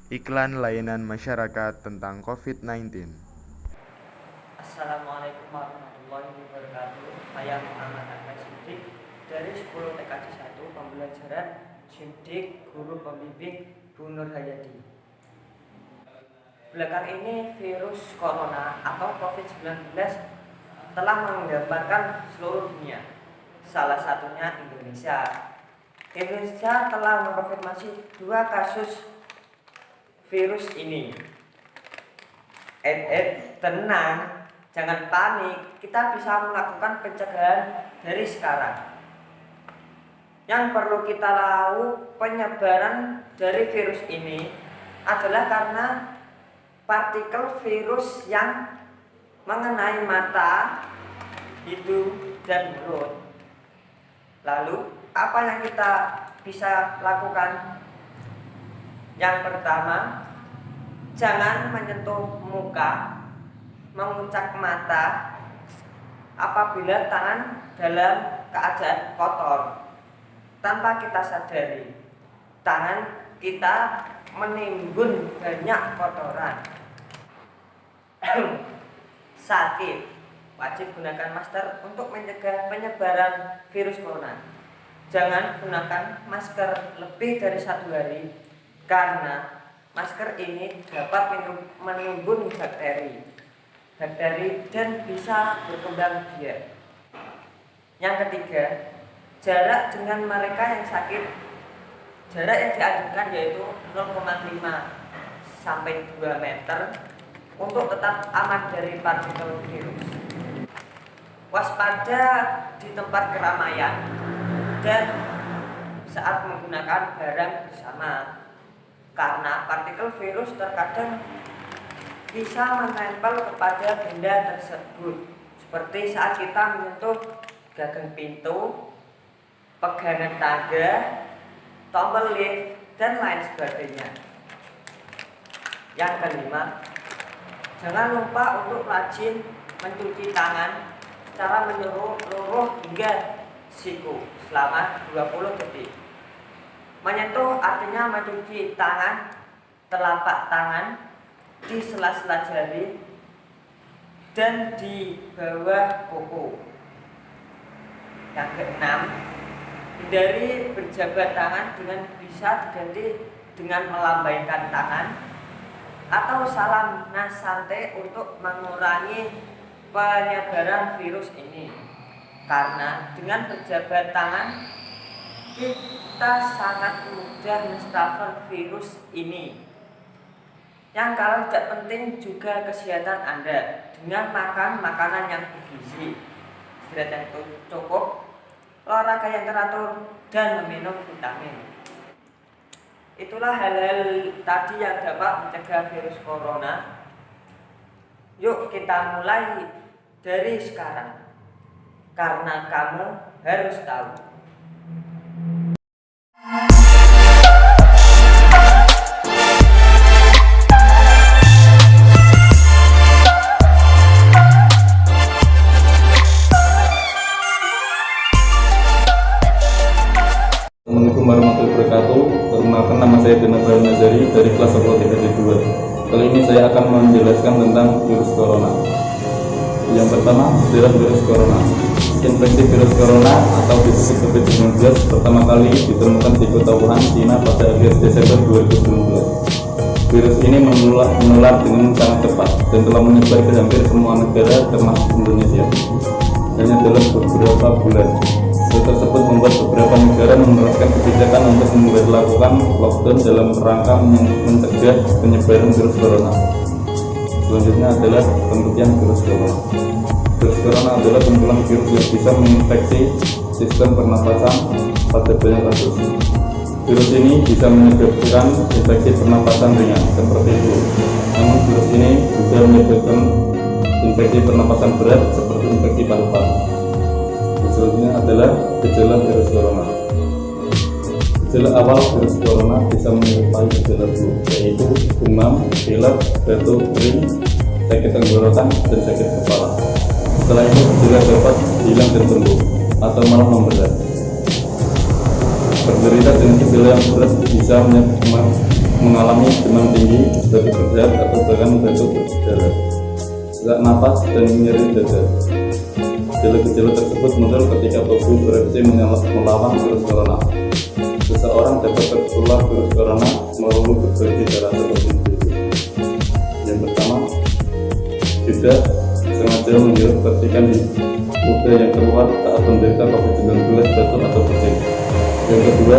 Iklan layanan masyarakat tentang COVID-19. Assalamualaikum warahmatullahi wabarakatuh. Saya Muhammad Ahmad Siddiq dari 10 TKJ 1 Pembelajaran Siddiq Guru Pembimbing Bu Nur Hayati. Belakangan ini virus corona atau COVID-19 telah menggambarkan seluruh dunia, salah satunya Indonesia. Indonesia telah mengkonfirmasi 2 kasus virus ini. Tenang, jangan panik, kita bisa melakukan pencegahan dari sekarang. Yang perlu kita tahu, penyebaran dari virus ini adalah karena partikel virus yang mengenai mata, hidung, dan mulut. Lalu, apa yang kita bisa lakukan? Yang pertama, jangan menyentuh muka, mengucak mata apabila tangan dalam keadaan kotor. Tanpa kita sadari, tangan kita menimbun banyak kotoran. Sakit, wajib gunakan masker untuk mencegah penyebaran virus corona. Jangan gunakan masker lebih dari 1 hari karena masker ini dapat menimbun bakteri dan bisa berkembang biak. Yang ketiga, jarak dengan mereka yang sakit. Jarak yang dianjurkan yaitu 0,5 sampai 2 meter untuk tetap aman dari partikel virus. Waspada di tempat keramaian dan saat menggunakan barang bersama, karena partikel virus terkadang bisa menempel kepada benda tersebut, seperti saat kita menyentuh gagang pintu, pegangan tangga, tombol lift, dan lain sebagainya. Yang kelima, jangan lupa untuk rajin mencuci tangan secara menyeluruh hingga siku selama 20 detik. Menyentuh artinya mencuci tangan, telapak tangan, di sela-sela jari, dan di bawah kuku. Yang keenam, hindari berjabat tangan dengan bisa diganti dengan melambaikan tangan atau salam nasante untuk mengurangi penyebaran virus ini. Karena dengan berjabat tangan kita sangat mudah menstafel virus ini. Yang kalau tidak penting juga kesehatan Anda dengan makan makanan yang bergizi, istirahat yang cukup, olahraga yang teratur, dan meminum vitamin. Itulah hal-hal tadi yang dapat mencegah virus corona. Yuk kita mulai dari sekarang, karena kamu harus tahu. Assalamualaikum warahmatullahi wabarakatuh. Perkenalkan, nama saya Dena Bayu Nazari dari kelas 10 TKJ 2. Kali ini saya akan menjelaskan tentang virus corona. Yang pertama adalah virus corona. Infeksi virus corona atau disebut COVID-19 pertama kali ditemukan di kota Wuhan, Cina pada akhir Desember 2019. Virus ini menular dengan sangat cepat dan telah menyebar ke hampir semua negara termasuk Indonesia hanya dalam beberapa bulan. Hal tersebut membuat beberapa negara menerapkan kebijakan untuk memberlakukan lockdown dalam rangka mencegah penyebaran virus corona. Selanjutnya adalah pengertian virus corona. Virus corona adalah kumpulan virus yang bisa menginfeksi sistem pernapasan pada banyak kasus. Virus ini bisa menyebabkan infeksi pernapasan ringan seperti flu. Namun virus ini juga menyebabkan infeksi pernapasan berat seperti infeksi paru-paru. Selanjutnya adalah gejala virus corona. Gejala awal virus corona bisa menyerupai gejala flu, yaitu demam, pilek, batuk, kering, sakit tenggorokan, dan sakit kepala. Setelah itu gejala dapat hilang dan sembuh atau malah memberat. Berderita dengan gejala yang berat bisa mengalami demam tinggi, batuk berhad atau bahkan batuk bergejala, sesak napas dan nyeri dada. Gejala-gejala tersebut muncul ketika tubuh bereaksi melawan virus corona. Seseorang dapat tertular virus corona melalui berbagai cara seperti berikut. Yang pertama, tidak sengaja menghirup percikan di udara yang keluar saat menderita COVID-19 batuk atau bersin. Yang kedua,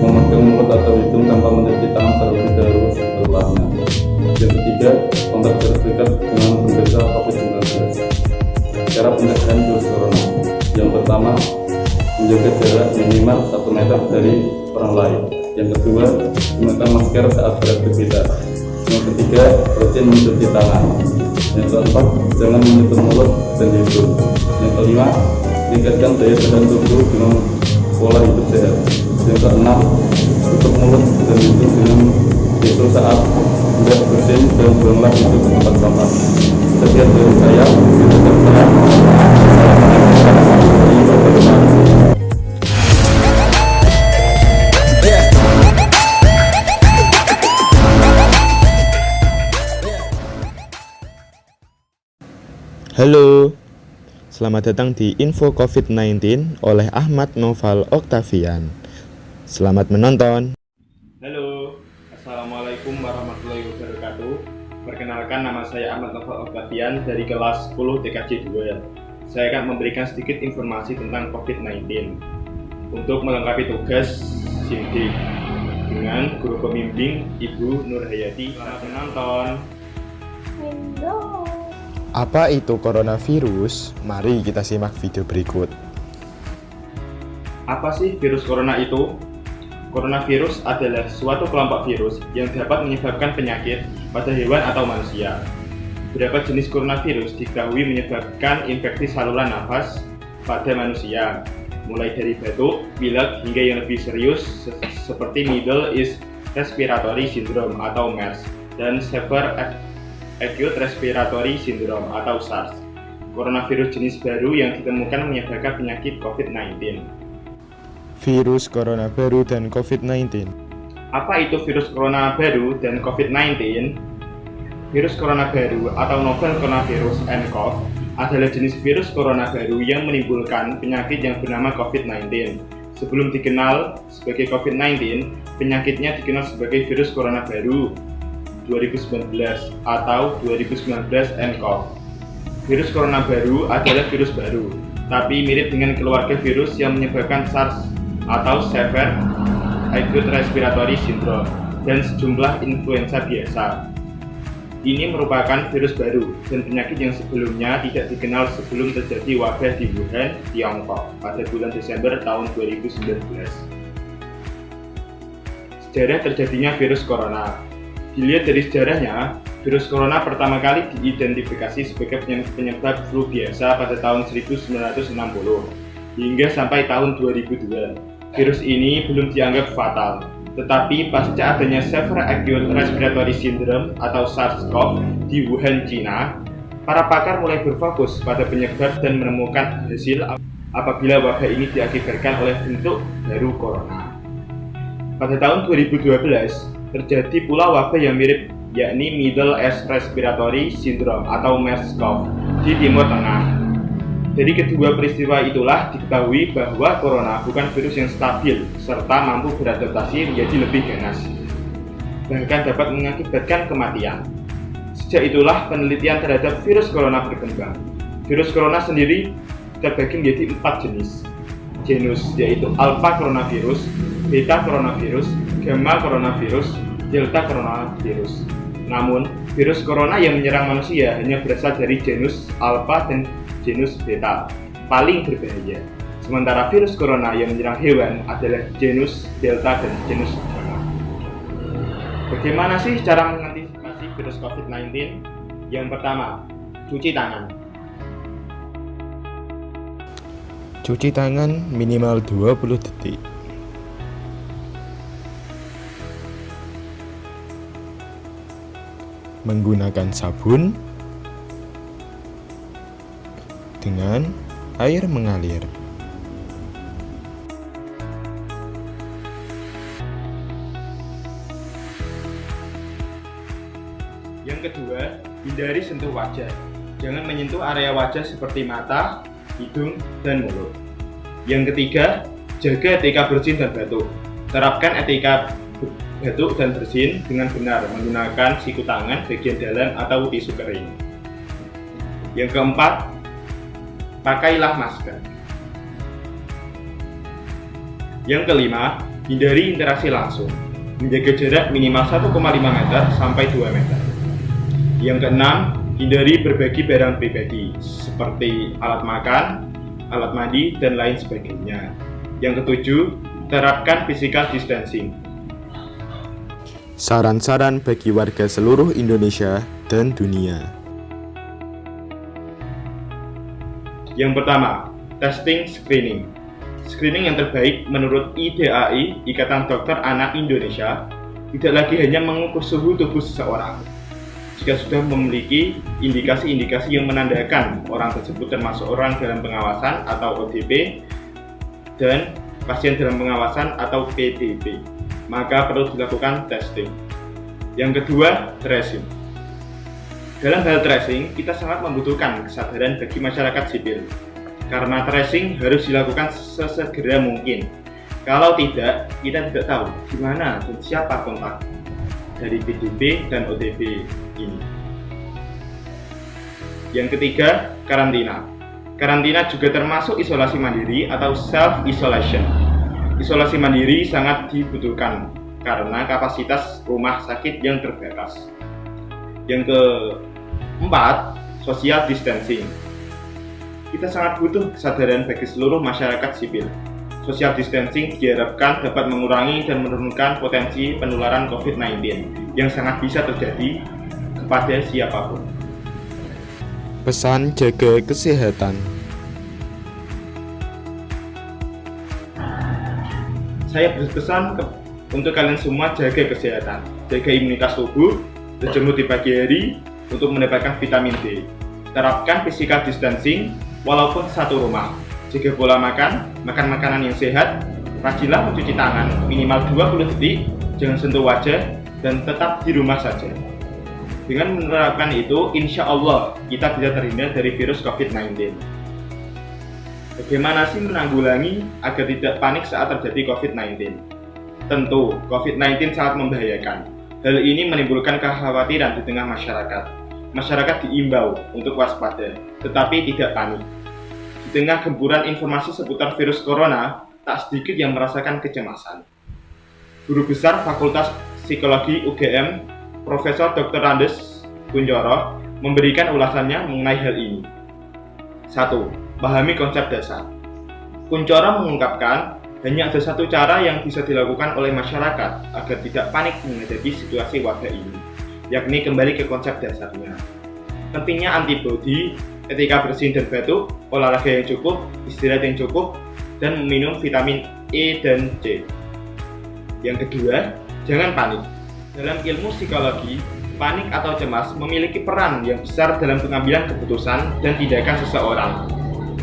memegang mulut atau hidung tanpa mencuci tangan terlebih dahulu setelahnya. Yang ketiga, kontak jarak dekat dengan penderita COVID-19. Cara pencegahan virus corona. Yang pertama, menjaga jarak minimal 1 meter dari orang lain. Yang kedua, menggunakan masker saat beraktivitas. Yang ketiga, rutin mencuci tangan. Yang keempat, jangan menutup mulut dan hidung. Yang kelima, tingkatkan daya tahan tubuh dengan pola hidup sehat. Yang keenam, tutup mulut dan hidung dengan tisu saat hendak bersin dan buanglah itu ke tempat sampah. Sekian dari saya. Halo, selamat datang di Info COVID-19 oleh Ahmad Noval Octavian. Selamat menonton. Halo, Assalamualaikum warahmatullahi wabarakatuh. Perkenalkan, nama saya Ahmad Noval Octavian dari kelas 10 TKJ 2. Saya akan memberikan sedikit informasi tentang COVID-19 untuk melengkapi tugas SIMDIK dengan guru pembimbing Ibu Nurhayati. Selamat menonton. Apa itu coronavirus? Mari kita simak video berikut. Apa sih virus corona itu? Coronavirus adalah suatu kelompok virus yang dapat menyebabkan penyakit pada hewan atau manusia. Beberapa jenis coronavirus diketahui menyebabkan infeksi saluran nafas pada manusia, mulai dari batuk, pilek, hingga yang lebih serius seperti Middle East Respiratory Syndrome atau MERS dan Severe Acute Respiratory Syndrome atau SARS. Coronavirus jenis baru yang ditemukan menyebabkan penyakit COVID-19. Virus corona baru dan COVID-19. Apa itu virus corona baru dan COVID-19? Virus corona baru atau novel coronavirus nCoV adalah jenis virus corona baru yang menimbulkan penyakit yang bernama COVID-19. Sebelum dikenal sebagai COVID-19, penyakitnya dikenal sebagai virus corona baru 2019 atau 2019 nCoV. Virus corona baru adalah virus baru, tapi mirip dengan keluarga virus yang menyebabkan SARS atau Severe Acute Respiratory Syndrome dan sejumlah influenza biasa. Ini merupakan virus baru dan penyakit yang sebelumnya tidak dikenal sebelum terjadi wabah di Wuhan, Tiongkok pada bulan Desember tahun 2019. Sejarah terjadinya virus corona. Dilihat dari sejarahnya, virus corona pertama kali diidentifikasi sebagai penyebab flu biasa pada tahun 1960 hingga sampai tahun 2002. Virus ini belum dianggap fatal, tetapi pasca adanya Severe Acute Respiratory Syndrome atau SARS-CoV di Wuhan, China, para pakar mulai berfokus pada penyebab dan menemukan hasil apabila wabah ini diakibatkan oleh bentuk baru corona. Pada tahun 2012, terjadi pula wabah yang mirip, yakni Middle East Respiratory Syndrome atau MERS-CoV di Timur Tengah. Dari kedua peristiwa itulah diketahui bahwa corona bukan virus yang stabil serta mampu beradaptasi menjadi lebih ganas, bahkan dapat mengakibatkan kematian. Sejak itulah penelitian terhadap virus corona berkembang. Virus corona sendiri terbagi menjadi 4 jenis genus, yaitu Alpha coronavirus, Beta coronavirus, Gamma coronavirus, Delta coronavirus. Namun, virus corona yang menyerang manusia hanya berasal dari genus Alpha dan genus Beta, paling berbahaya. Sementara virus corona yang menyerang hewan adalah genus Delta dan genus Gamma. Bagaimana sih cara mengantisipasi virus COVID-19? Yang pertama, cuci tangan. Cuci tangan minimal 20 detik. Menggunakan sabun dengan air mengalir. Yang kedua, hindari sentuh wajah. Jangan menyentuh area wajah seperti mata, hidung, dan mulut. Yang ketiga, jaga etika bersin dan batuk. Terapkan etika batuk dan bersin dengan benar menggunakan siku tangan, bagian dalam, atau tisu kering. Yang keempat, pakailah masker. Yang kelima, hindari interaksi langsung. Menjaga jarak minimal 1,5 meter sampai 2 meter. Yang keenam, hindari berbagi barang pribadi seperti alat makan, alat mandi, dan lain sebagainya. Yang ketujuh, terapkan physical distancing. Saran-saran bagi warga seluruh Indonesia dan dunia. Yang pertama, testing screening. Screening yang terbaik menurut IDAI, Ikatan Dokter Anak Indonesia, tidak lagi hanya mengukur suhu tubuh seseorang. Jika sudah memiliki indikasi-indikasi yang menandakan orang tersebut termasuk orang dalam pengawasan atau ODP dan pasien dalam pengawasan atau PDP, maka perlu dilakukan testing. Yang kedua, tracing. Dalam hal tracing, kita sangat membutuhkan kesadaran bagi masyarakat sipil, karena tracing harus dilakukan sesegera mungkin. Kalau tidak, kita tidak tahu di mana dan siapa kontak dari PDP dan ODP ini. Yang ketiga, karantina. Karantina juga termasuk isolasi mandiri atau self-isolation. Isolasi mandiri sangat dibutuhkan karena kapasitas rumah sakit yang terbatas. Yang keempat, social distancing. Kita sangat butuh kesadaran bagi seluruh masyarakat sipil. Social distancing diharapkan dapat mengurangi dan menurunkan potensi penularan COVID-19 yang sangat bisa terjadi kepada siapapun. Pesan jaga kesehatan. Saya berpesan untuk kalian semua jaga kesehatan, jaga imunitas tubuh, berjemur di pagi hari untuk mendapatkan vitamin D. Terapkan physical distancing walaupun satu rumah. Jaga pola makan, makan makanan yang sehat, rajinlah mencuci tangan minimal 20 detik, jangan sentuh wajah, dan tetap di rumah saja. Dengan menerapkan itu, insya Allah kita bisa terhindar dari virus COVID-19. Bagaimana sih menanggulangi agar tidak panik saat terjadi COVID-19? Tentu, COVID-19 sangat membahayakan. Hal ini menimbulkan kekhawatiran di tengah masyarakat. Masyarakat diimbau untuk waspada, tetapi tidak panik. Di tengah gempuran informasi seputar virus corona, tak sedikit yang merasakan kecemasan. Guru Besar Fakultas Psikologi UGM, Profesor Dr. Andes Kunchoro, memberikan ulasannya mengenai hal ini. 1. Pahami konsep dasar. Kunchoro mengungkapkan, hanya ada satu cara yang bisa dilakukan oleh masyarakat agar tidak panik menghadapi situasi wabah ini, yakni kembali ke konsep dasarnya. Pentingnya antibodi, etika bersin dan batuk, olahraga yang cukup, istirahat yang cukup, dan meminum vitamin E dan C. Yang kedua, jangan panik. Dalam ilmu psikologi, panik atau cemas memiliki peran yang besar dalam pengambilan keputusan dan tindakan seseorang.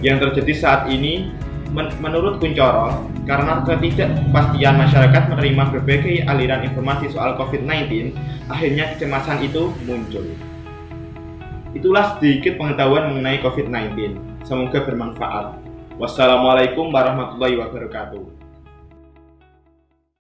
Yang terjadi saat ini, menurut Kunchoro, karena ketidakpastian masyarakat menerima berbagai aliran informasi soal COVID-19, akhirnya kecemasan itu muncul. Itulah sedikit pengetahuan mengenai COVID-19. Semoga bermanfaat. Wassalamualaikum warahmatullahi wabarakatuh.